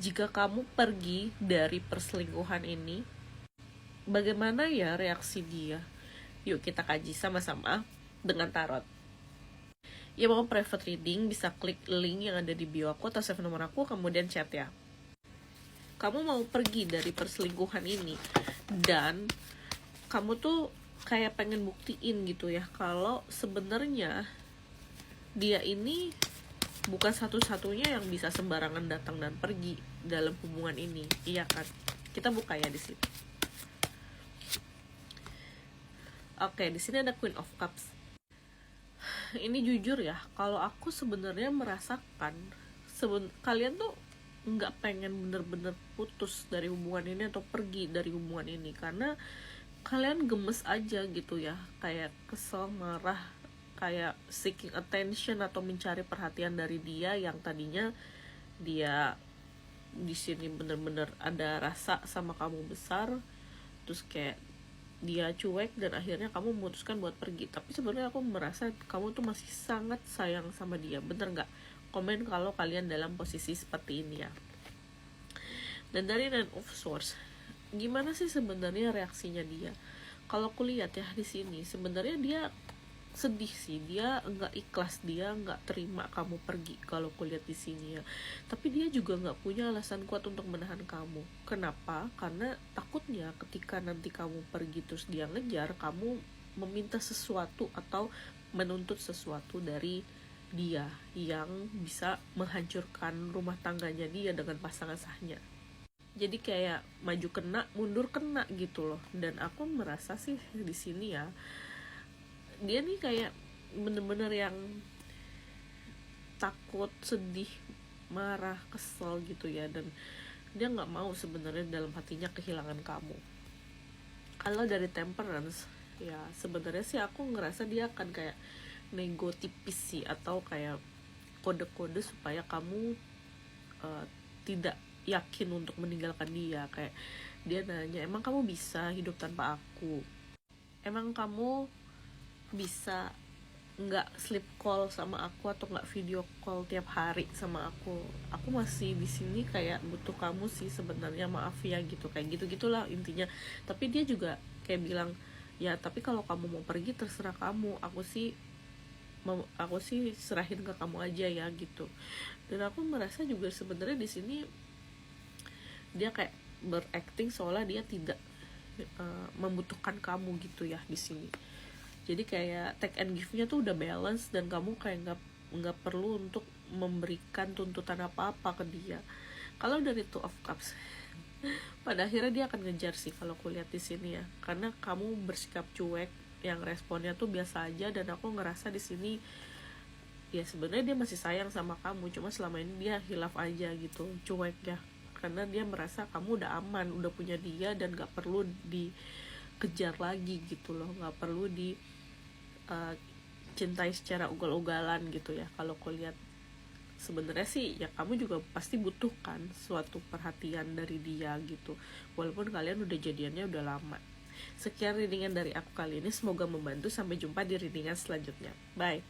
Jika kamu pergi dari perselingkuhan ini, bagaimana ya reaksi dia? Yuk kita kaji sama-sama dengan tarot. Ya, mau private reading bisa klik link yang ada di bio aku atau save nomor aku, kemudian chat ya. Kamu mau pergi dari perselingkuhan ini dan kamu tuh kayak pengen buktiin gitu ya kalau sebenarnya dia ini bukan satu-satunya yang bisa sembarangan datang dan pergi dalam hubungan ini, iya kan? Kita buka ya di sini. Oke, di sini ada Queen of Cups. Ini jujur ya, kalau aku sebenarnya merasakan kalian tuh nggak pengen bener-bener putus dari hubungan ini atau pergi dari hubungan ini, karena kalian gemes aja gitu ya, kayak kesel, marah, kayak seeking attention atau mencari perhatian dari dia yang tadinya dia di sini bener-bener ada rasa sama kamu besar, terus kayak dia cuek dan akhirnya kamu memutuskan buat pergi. Tapi sebenarnya aku merasa kamu tuh masih sangat sayang sama dia, bener nggak? Komen kalau kalian dalam posisi seperti ini ya. Dan dari Nine of Swords, gimana sih sebenarnya reaksinya dia? Kalau aku lihat ya di sini, sebenarnya dia sedih sih, dia nggak ikhlas, dia nggak terima kamu pergi kalau aku lihat di sini ya. Tapi dia juga nggak punya alasan kuat untuk menahan kamu. Kenapa? Karena takutnya ketika nanti kamu pergi terus dia ngejar, kamu meminta sesuatu atau menuntut sesuatu dari dia yang bisa menghancurkan rumah tangganya dia dengan pasangan sahnya. Jadi kayak maju kena, mundur kena gitu loh. Dan aku merasa sih di sini ya, dia nih kayak bener-bener yang takut, sedih, marah, kesel gitu ya. Dan dia nggak mau sebenarnya dalam hatinya kehilangan kamu. Kalau dari Temperance ya, sebenarnya sih aku ngerasa dia akan kayak nego tipis sih, atau kayak kode-kode supaya kamu tidak yakin untuk meninggalkan dia. Kayak dia nanya, emang kamu bisa hidup tanpa aku? Emang kamu bisa nggak sleep call sama aku atau nggak video call tiap hari sama aku masih di sini kayak butuh kamu sih sebenarnya, maaf ya gitu, kayak gitu gitulah intinya. Tapi dia juga kayak bilang, ya tapi kalau kamu mau pergi terserah kamu, aku sih serahin ke kamu aja ya gitu. Dan aku merasa juga sebenarnya di sini dia kayak berakting seolah dia tidak membutuhkan kamu gitu ya di sini. Jadi kayak take and give-nya tuh udah balance, dan kamu kayak nggak perlu untuk memberikan tuntutan apa-apa ke dia. Kalau dari Two of Cups, pada akhirnya dia akan ngejar sih kalau aku lihat di sini ya, karena kamu bersikap cuek, yang responnya tuh biasa aja. Dan aku ngerasa di sini ya sebenarnya dia masih sayang sama kamu, cuma selama ini dia hilaf aja gitu, cuek ya, karena dia merasa kamu udah aman, udah punya dia, dan nggak perlu dikejar lagi gitu loh, nggak perlu cintai secara ugal-ugalan gitu ya. Kalau aku lihat sebenarnya sih ya, kamu juga pasti butuhkan suatu perhatian dari dia gitu, walaupun kalian udah jadiannya udah lama. Sekian readingan dari aku kali ini, semoga membantu. Sampai jumpa di readingan selanjutnya, bye.